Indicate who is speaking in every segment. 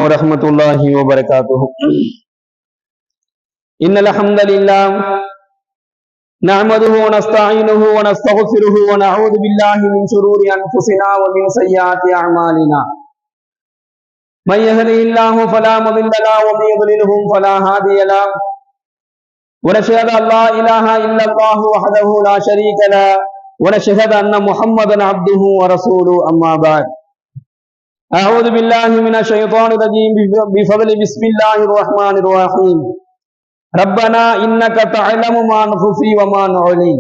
Speaker 1: ورحمة الله وبركاته. إن الحمد لله نحمده ونستعينه ونستغفره ونعوذ بالله من شرور أنفسنا ومن سيئات أعمالنا. من يهده الله فلا مضل له ومن يضلله فلا هادي له. ونشهد أن لا إله إلا الله وحده لا شريك له ونشهد أن محمدا عبده ورسوله. أما بعد، أعوذ بالله من الشيطان الرجيم بفضل بسم الله الرحمن الرحيم. ரப்பனா இன்னக தஅலமு மா நுஃபி வ மா நுஅலி.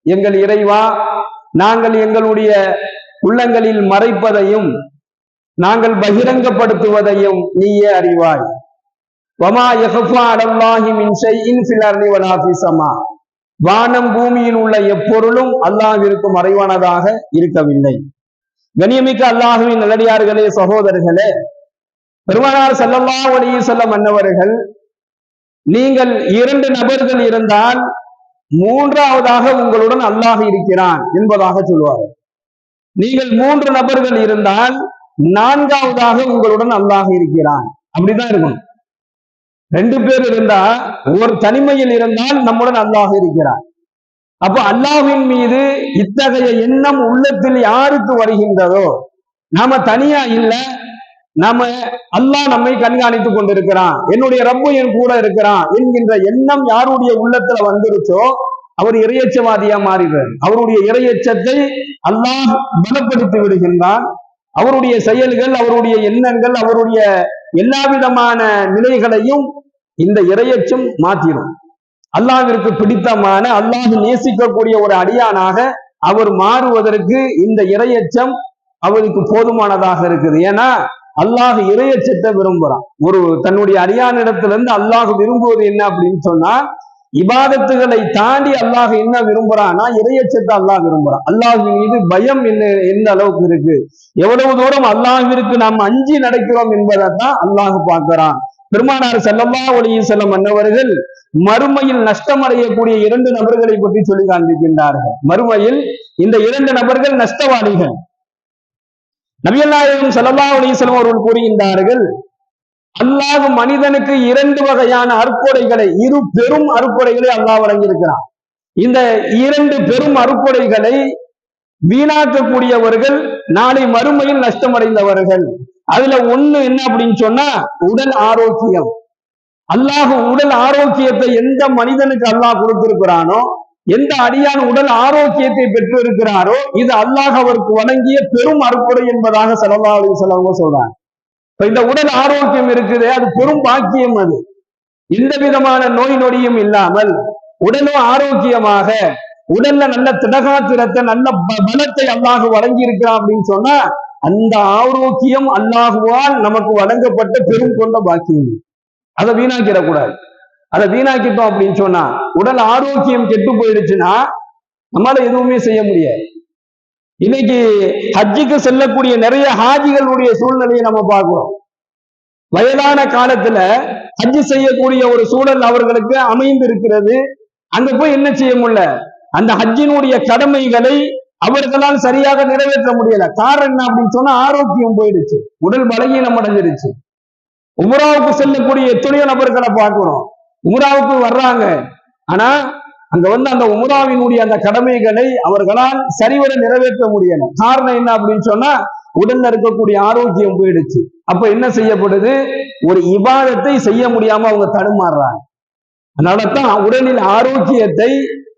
Speaker 1: எங்கள் இறைவா, நாங்கள் எங்களுடைய உள்ளங்களில் மறைப்பதையும் நாங்கள் பகிரங்கப்படுத்துவதையும் நீயே அறிவாய். வமா யஃபா அலல்லாஹி மின் ஷைஇன் ஃபில் அர்தி வலா ஃபிஸ் ஸமா. வானம் பூமியில் உள்ள எப்பொருளும் அல்லாஹ்விற்கு மறைவானதாக இருக்கவில்லை. கண்ணியமிக்க அல்லாஹ்வின் நல்லடியார்களே, சகோதரர்களே, பெருமானார் ஸல்லல்லாஹு அலைஹி வஸல்லம் அன்னவர்கள், நீங்கள் 2 நபர்கள் இருந்தால் மூன்றாவதாக உங்களுடன் அல்லாஹ் இருக்கிறான் என்பதாக சொல்வார். நீங்கள் 3 நபர்கள் இருந்தால் 4வதாக உங்களுடன் அல்லாஹ் இருக்கிறான். அப்படிதான் இருக்கும். 2 பேர் இருந்தா, ஒரு தனிமையில் இருந்தால் நம்முடன் அல்லாஹ் இருக்கிறான். அப்போ அல்லாஹ்வின் மீது இத்தகைய எண்ணம் உள்ளத்தில் யாருக்கு வருகின்றதோ, நாம தனியா இல்ல, நாம அல்லாஹ் நம்மை கண்காணித்துக் கொண்டிருக்கிறான், என்னுடைய ரப்பு என் கூட இருக்கிறான் என்கின்ற எண்ணம் யாருடைய உள்ளத்துல வந்துருச்சோ அவர் இறையச்சவாதியா மாறிடுறார். அவருடைய இறையச்சத்தை அல்லாஹ் பலப்படுத்தி விடுகின்றான். அவருடைய செயல்கள், அவருடைய எண்ணங்கள், அவருடைய எல்லா விதமான நிலைகளையும் இந்த இறையச்சம் மாற்றிடும். அல்லாஹ்விற்கு பிடித்தமான, அல்லாஹ் நேசிக்கக்கூடிய ஒரு அடியானாக அவர் மாறுவதற்கு இந்த இறையச்சம் அவருக்கு போதுமானதாக இருக்குது. ஏன்னா அல்லாஹ் இறையச்சத்தை விரும்புறான். ஒரு தன்னுடைய அடியானிடத்திலிருந்து அல்லாஹ் விரும்புவது என்ன அப்படின்னு சொன்னா, இபாதத்துகளை தாண்டி அல்லாஹ் என்ன விரும்புறான்னா இறையச்சத்தை அல்லாஹ் விரும்புறான். அல்லாஹ்வின் மீது பயம் எந்த அளவுக்கு இருக்கு, எவ்வளவு தூரம் அல்லாஹ்விற்கு நாம் அஞ்சி நடக்கிறோம் என்பதைத்தான் அல்லாஹ் பார்க்கிறான். பெருமானார் ஸல்லல்லாஹு அலைஹி வஸல்லம் அன்னவர்கள் மறுமையில் நஷ்டமடையக்கூடிய 2 நபர்களை பற்றி சொல்லி காண்பிக்கின்றார்கள். மறுமையில் இந்த 2 நபர்கள் நஷ்டவாளிகள். நபிகள் நாயகம் ஸல்லல்லாஹு அலைஹி வஸல்லம் அவர்கள் கூறுகின்றார்கள், அல்லாஹ் மனிதனுக்கு 2 வகையான அருட்கொடைகளை, 2 பெரும் அருட்கொடைகளை அல்லாஹ் வழங்கியிருக்கிறான். இந்த 2 பெரும் அருட்கொடைகளை வீணாக்கக்கூடியவர்கள் நாளை மறுமையில் நஷ்டமடைந்தவர்கள். அதுல ஒண்ணு என்ன அப்படின்னு சொன்னா உடல் ஆரோக்கியம். அல்லாஹ் உடல் ஆரோக்கியத்தை எந்த மனிதனுக்கு அல்லாஹ் கொடுத்திருக்கிறானோ, எந்த அடியான் உடல் ஆரோக்கியத்தை பெற்று இருக்கிறாரோ, இது அல்லாஹ் அவருக்கு வழங்கிய பெரும் அருட்கொடை என்பதாக ஸல்லல்லாஹு அலைஹி வஸல்லம் சொல்றாங்க. இந்த உடல் ஆரோக்கியம் இருக்குது, அது பெரும் பாக்கியம். அது எந்த விதமான நோய் நொடியும் இல்லாமல் உடலும் ஆரோக்கியமாக, உடல்ல நல்ல திடகாத்திரத்தை, நல்ல பலத்தை அல்லாஹ் வழங்கி இருக்கிறான் அப்படின்னு சொன்னா அந்த ஆரோக்கியம் அல்லாஹுவால் நமக்கு வழங்கப்பட்ட பெரும் கொண்ட பாக்கியம். அதை வீணாக்கிடக்கூடாது. அதை வீணாக்கிட்டோம் அப்படின்னு சொன்னா, உடல் ஆரோக்கியம் கெட்டு போயிடுச்சுன்னா நம்மளால எதுவுமே செய்ய முடியாது. இன்னைக்கு ஹஜ்ஜுக்கு செல்லக்கூடிய நிறைய ஹாஜிகளுடைய சூழ்நிலையை நம்ம பார்க்கிறோம். வயதான காலத்துல ஹஜ்ஜு செய்யக்கூடிய ஒரு சூழல் அவர்களுக்கு அமைந்து இருக்கிறது. அங்க போய் என்ன செய்ய முடியல, அந்த ஹஜ்ஜினுடைய கடமைகளை அவர்களால் சரியாக நிறைவேற்ற முடியல. காரணம் என்ன அப்படின்னு சொன்னா ஆரோக்கியம் போயிடுச்சு, உடல் பலகீனம் அடைஞ்சிருச்சு. உம்ராவுக்கு செல்லக்கூடிய எத்தனையோ நபர்களை பார்க்கிறோம். உம்ராவுக்கு வர்றாங்க, ஆனா அங்க அந்த உம்ராவினுடைய அந்த கடமைகளை அவர்களால் சரிவர நிறைவேற்ற முடியல. காரணம் என்ன அப்படின்னு சொன்னா உடல்ல இருக்கக்கூடிய ஆரோக்கியம் போயிடுச்சு. அப்ப என்ன செய்யப்படுது, ஒரு இபாதத்தை செய்ய முடியாம அவங்க தடுமாறுறாங்க. அதனாலதான் உடலில் ஆரோக்கியத்தை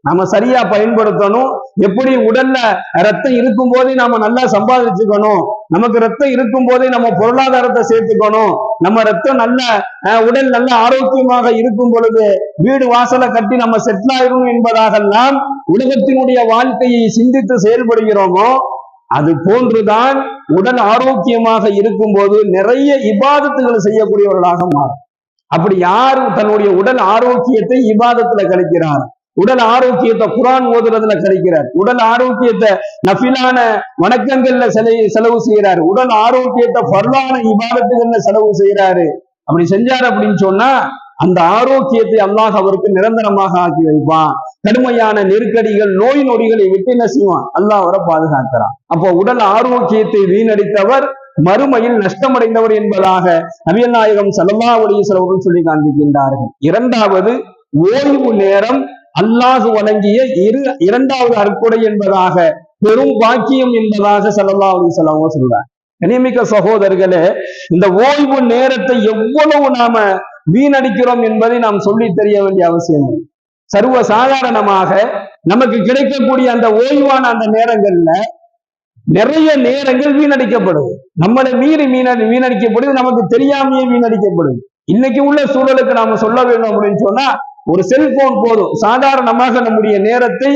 Speaker 1: நாம சரியா பயன்படுத்தணும். எப்படி உடல்ல ரத்தம் இருக்கும் போதே நாம நல்லா சம்பாதிச்சுக்கணும், நமக்கு ரத்தம் இருக்கும் போதே நம்ம பொருளாதாரத்தை சேர்த்துக்கணும், நம்ம ரத்தம் நல்ல உடல் நல்ல ஆரோக்கியமாக இருக்கும் பொழுது வீடு வாசலை கட்டி நம்ம செட்டில் ஆயிரும் என்பதாகலாம் உலகத்தினுடைய வாழ்க்கையை சிந்தித்து செயல்படுகிறோமோ, அது போன்றுதான் உடல் ஆரோக்கியமாக இருக்கும் போது நிறைய இபாதத்துகளை செய்யக்கூடியவர்களாக மாறும். அப்படி யார் தன்னுடைய உடல் ஆரோக்கியத்தை இபாதத்துல கழிக்கிறார், உடல் ஆரோக்கியத்தை குர்ஆன் ஓதுறதுல கழிக்கிறார், உடல் ஆரோக்கியத்தை நஃபிலான வணக்கங்கள்ல செலவு செய்யறாரு, உடல் ஆரோக்கியத்தை ஃபர்லான இபாதத்துகள்ல செலவு செய்யறாரு, அப்படி செஞ்சாரு அப்படின்னு சொன்னா அந்த ஆரோக்கியத்தை அல்லாஹ் அவருக்கு நிரந்தரமாக ஆக்கி வைப்பான். கடுமையான நெருக்கடிகள் நோய் நொடிகளை விட்டு என்ன செய்வான், அல்லாஹ் அவரை பாதுகாக்கிறான். அப்போ உடல் ஆரோக்கியத்தை வீணடித்தவர் மறுமையில் நஷ்டமடைந்தவர் என்பதாக நபிகள் நாயகம் ஸல்லல்லாஹு அலைஹி வஸல்லம் அவர்கள் சொல்லி காண்பிக்கின்றார்கள். இரண்டாவது, ஓய்வு நேரம் அல்லாஹ் வழங்கிய இரண்டாவது அற்கொடை என்பதாக, பெரும் பாக்கியம் என்பதாக ஸல்லல்லாஹு அலைஹி வஸல்லம் சொல்றார். கண்ணியமிக்க சகோதரர்களே, இந்த ஓய்வு நேரத்தை எவ்வளவு நாம வீணடிக்கிறோம் என்பதை நாம் சொல்லி தெரிய வேண்டிய அவசியம். சர்வ சாதாரணமாக நமக்கு கிடைக்கக்கூடிய அந்த ஓய்வான அந்த நேரங்கள்ல நிறைய நேரங்கள் வீணடிக்கப்படுது. நம்மளை மீறி வீணடிக்கப்படுது, நமக்கு தெரியாமையே வீணடிக்கப்படுது. இன்னைக்கு உள்ள சூழலுக்கு நாம சொல்ல வேண்டும் அப்படின்னு சொன்னா, ஒரு செல்போன் போதும் சாதாரணமாக நம்முடைய நேரத்தை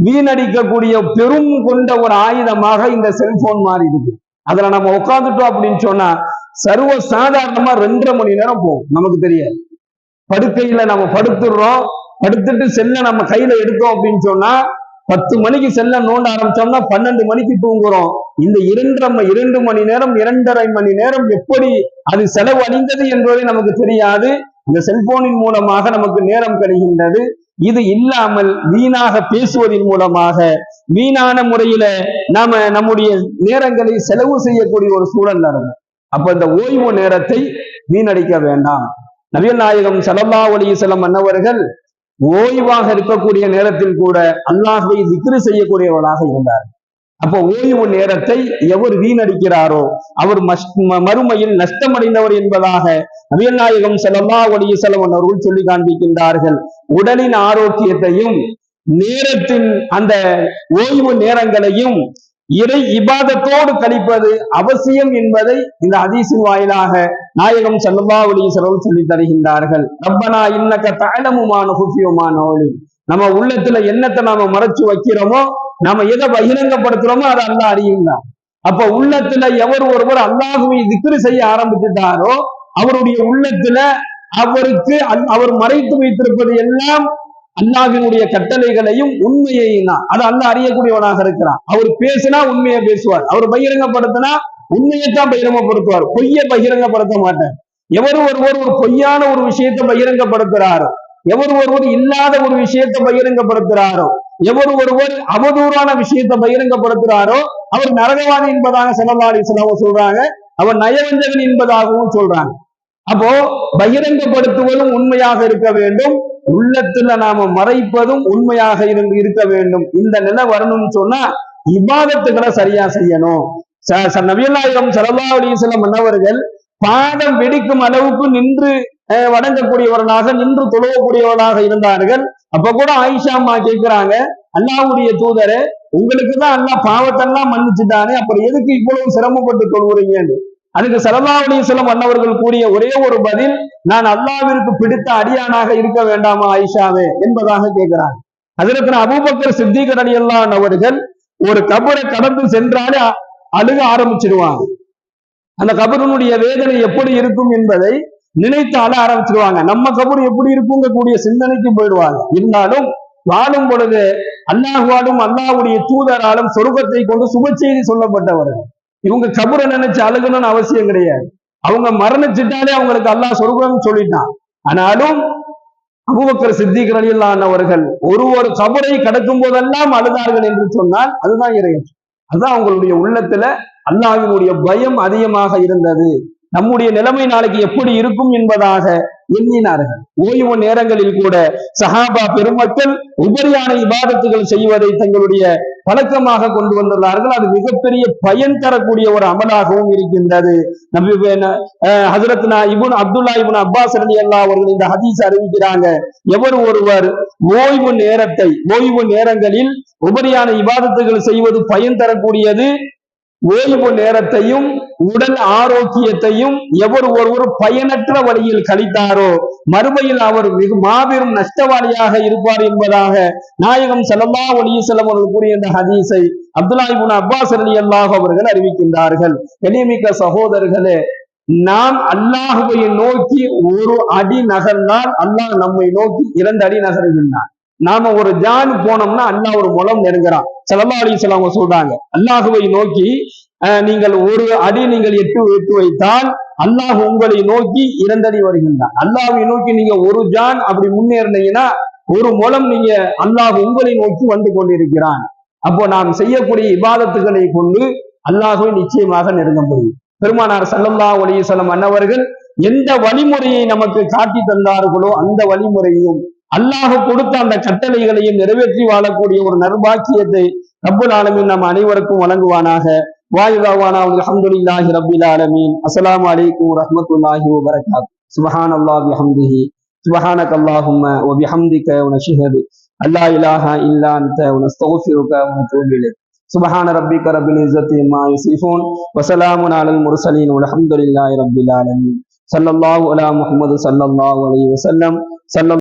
Speaker 1: வீணடிக்கக்கூடிய பெரும் கொண்ட ஒரு ஆயுதமாக இந்த செல்போன் மாறி இருக்கு. அதுல நம்ம உட்காந்துட்டோம் அப்படின்னு சொன்னா சர்வ சாதாரணமா 2.5 மணி நேரம் போகும், நமக்கு தெரியாது. படுக்கையில நம்ம படுத்துடுறோம், படுத்துட்டு செல்ல நம்ம கையில எடுத்தோம் அப்படின்னு சொன்னா 10 மணிக்கு செல்ல நோண்ட ஆரம்பிச்சோம்னா 12 மணிக்கு தூங்குறோம். இந்த 2 மணி நேரம் 2.5 மணி நேரம் எப்படி அது செலவழிந்தது என்பதை நமக்கு தெரியாது. இந்த செல்போனின் மூலமாக நமக்கு நேரம் கழிகின்றது. இது இல்லாமல் வீணாக பேசுவதன் மூலமாக வீணான முறையில நாம நம்முடைய நேரங்களை செலவு செய்யக்கூடிய ஒரு சூழல் நடக்கும். அப்ப இந்த ஓய்வு நேரத்தை வீணடிக்க வேண்டாம். நபிகள் நாயகம் ஸல்லல்லாஹு அலைஹி வஸல்லம் அன்னவர்கள் ஓய்வாக இருக்கக்கூடிய நேரத்தில் கூட அல்லாஹ்வை திக்ரு செய்யக்கூடியவர்களாக இருந்தார். அப்போ ஓய்வு நேரத்தை எவர் வீணடிக்கிறாரோ அவர் மறுமையில் நஷ்டமடைந்தவர் என்பதாக நபிகள் நாயகம் ஸல்லல்லாஹு அலைஹி வஸல்லம் அவர்கள் சொல்லி காண்பிக்கின்றார்கள். உடலின் ஆரோக்கியத்தையும் நேரத்தின் அந்த ஓய்வு நேரங்களையும் இறை இபாதத்தோடு கழிப்பது அவசியம் என்பதை இந்த ஹதீஸின் வாயிலாக நாயகம் ஸல்லல்லாஹு அலைஹி வஸல்லம் சொல்லி தருகின்றார்கள். ரப்பனா இன்னக தஅலமு மா நுஃபி வ மா நுஅலி. நம்ம உள்ளத்துல என்னத்தை நாம மறைச்சு வைக்கிறோமோ, நாம எதை பகிரங்கப்படுத்துறோமோ அதை அல்லாஹ் அறியுங்க. அப்ப உள்ளத்துல எவர் ஒருவர் அல்லாஹ்வை திக்ரு செய்ய ஆரம்பித்துட்டாரோ அவருடைய உள்ளத்துல அவர் மறைத்து வைத்திருப்பது எல்லாம் அல்லாஹ்வினுடைய கட்டளைகளையும் உண்மையையும் தான். அதை அல்லாஹ் அறியக்கூடியவனாக இருக்கிறான். அவர் பேசினா உண்மையை பேசுவார், அவர் பகிரங்கப்படுத்தினா உண்மையைத்தான் பகிரங்கப்படுத்துவார், பொய்யை பகிரங்கப்படுத்த மாட்டார். எவர் ஒருவர் ஒரு பொய்யான ஒரு விஷயத்தை பகிரங்கப்படுத்துறாரோ, எவர் ஒருவர் இல்லாத ஒரு விஷயத்தை பகிரங்கப்படுத்துறாரோ, எவர் ஒருவர் அவதூறான விஷயத்தை பகிரங்கப்படுத்துறாரோ அவர் நரகவாதி என்பதாக ஸல்லல்லாஹு அலைஹி வஸல்லம் சொல்றாங்க. அவர் நயவஞ்சகன் என்பதாகவும் சொல்றாங்க. அப்போ பகிரங்கப்படுத்துவதும் உண்மையாக இருக்க வேண்டும், உள்ளத்துல நாம மறைப்பதும் உண்மையாக இருக்க வேண்டும். இந்த நிலை வரணும்னு சொன்னா இபாதத்துக்களை சரியா செய்யணும். நபிகள் நாயகம் ஸல்லல்லாஹு அலைஹி வஸல்லம் அன்னவர்கள் பாதம் வெடிக்கும் அளவுக்கு நின்று வணங்கக்கூடியவர்களாக, நின்று தொழுவக்கூடியவர்களாக இருந்தார்கள். அப்ப கூட ஆயிஷா அம்மா கேட்கிறாங்க, அல்லாஹ்வுடைய தூதரே, உங்களுக்கு தான் அல்லாஹ் பாவத்தெல்லாம் மன்னிச்சுட்டானே, அப்புறம் எதுக்கு இவ்வளவு சிரமப்பட்டு தொழுவுறீங்கன்னு. அதுக்கு ஸல்லல்லாஹு அலைஹி வஸல்லம் அன்னவர்கள் கூறிய ஒரே ஒரு பதில், நான் அல்லாஹ்விற்கு பிடித்த அடியானாக இருக்க வேண்டாமா ஆயிஷாவே என்பதாக கேட்கிறாங்க. ஹஜ்ரத் அபூபக்கர் சித்திக் ரலியல்லாஹு அன்ஹு அவர்கள் ஒரு கபரை கடந்து சென்றாலே அழுக ஆரம்பிச்சிடுவாங்க. அந்த கபருடைய வேதனை எப்படி இருக்கும் என்பதை நினைத்து அழ ஆரம்பிச்சிருவாங்க. நம்ம கபர் எப்படி இருக்குங்க கூடிய சிந்தனைக்கு போயிடுவாங்க. இருந்தாலும் வாழும் பொழுது அல்லாஹ்வாலும் அல்லாஹ்வுடைய தூதராலும் சொர்க்கத்தை கொண்டு சுப செய்தி சொல்லப்பட்டவர்கள். இவங்க கபரை நினைச்சு அழுகணும்னு அவசியம் கிடையாது. அவங்க மரணிச்சுட்டாலே அவங்களுக்கு அல்லாஹ் சொர்க்கம் சொல்லிட்டான். ஆனாலும் அபூபக்கர் சித்திக் ரலியல்லாஹு அன்ஹு அவர்கள் ஒரு கபரை கடக்கும் போதெல்லாம் அழுதார்கள் என்று சொன்னால் அதுதான் இறையச்சம். அதுதான் அவங்களுடைய உள்ளத்துல அல்லாஹ்வினுடைய பயம் அதிகமாக இருந்தது. நம்முடைய நிலைமை நாளைக்கு எப்படி இருக்கும் என்பதாக எண்ணினார்கள். ஓய்வு நேரங்களில் கூட சஹாபா பெருமக்கள் உபரியான இபாதத்துகள் செய்வதை தங்களுடைய பழக்கமாக கொண்டு வந்துள்ளார்கள். அது மிகப்பெரிய பயன் தரக்கூடிய ஒரு அமலாகவும் இருக்கின்றது. ஹஜ்ரத்னா அப்துல்லா இப்னு அப்பாஸ் ரலியல்லாஹு அவர்கள் இந்த ஹதீஸ் அறிவிக்கிறாங்க, எவர் ஒருவர் ஓய்வு நேரங்களில் உபரியான இபாதத்துகள் செய்வது பயன் தரக்கூடியது, ஓய்வு நேரத்தையும் உடல் ஆரோக்கியத்தையும் எவர் ஒருவர் பயனற்ற வழியில் கழித்தாரோ மறுமையில் அவர் மிக மாபெரும் நஷ்டவாளியாக இருப்பார் என்பதாக நாயகம் ஸல்லல்லாஹு அலைஹி வஸல்லம் அவர்கள் கூறிய இந்த ஹதீஸை அப்துல்லா இப்னு அப்பாஸ் ரலியல்லாஹு அவர்கள் அறிவிக்கின்றார்கள். கண்ணியமிக்க சகோதரர்களே, நாம் அல்லாஹ்வை நோக்கி ஒரு அடி நகர்ந்தால் அல்லாஹ் நம்மை நோக்கி 2 அடி நகர்கின்றான். நாம ஒரு ஜான் போனோம்னா அல்லாஹ் ஒரு முலம் நெருங்குறான். ஸல்லல்லாஹு அலைஹி வஸல்லம் சொல்றாங்க, அல்லாஹ்வை நோக்கி நீங்கள் ஒரு அடி நீங்கள் எட்டு வைத்தால் அல்லாஹ் உங்களை நோக்கி 2 அடி வருகின்றான். அல்லாஹ்வை நோக்கி நீங்க ஒரு ஜான் அப்படி முன்னேறினீங்கன்னா ஒரு முலம் நீங்க அல்லாஹ் உங்களை நோக்கி வந்து கொண்டிருக்கிறான். அப்போ நாம் செய்யக்கூடிய இபாதத்துகளை கொண்டு அல்லாஹ்வை நிச்சயமாக நெருங்க முடியும். பெருமானார் ஸல்லல்லாஹு அலைஹி வஸல்லம் அன்னவர்கள் எந்த வழிமுறையை நமக்கு காட்டி தந்தார்களோ அந்த வழிமுறையும் அல்லாஹ் கொடுத்த அந்த கட்டளைகளையும் நிறைவேற்றி வாழக்கூடிய ஒரு நற்பாக்கியத்தை ரப்புல் ஆலமீன் நம் அனைவருக்கும் வழங்குவானாக. வாயுதாவானா அல்ஹம்துலில்லாஹி ரப்பில் ஆலமீன். அஸ்ஸலாமு அலைக்கும் வரஹ்மத்துல்லாஹி வபரகாத்துஹு. சுப்ஹானல்லாஹி வபிஹம்திஹி சுப்ஹானக்கல்லாஹும்ம வபிஹம்திக வநஷ்ஹது அல்லா இலாஹா இல்லா அன்த வநஸ்தக்ஃபிருக வநதூபு இலைக். சுப்ஹான ரப்பிக ரப்பில் இஸ்ஸத்தி அம்மா யசிஃபூன் வஸலாமுன் அலல் முர்ஸலீன் வல்ஹம்துலில்லாஹி ரப்பில் ஆலமீன். ஸல்லல்லாஹு அலா முஹம்மது ஸல்லல்லாஹு அலைஹி வஸல்லம்.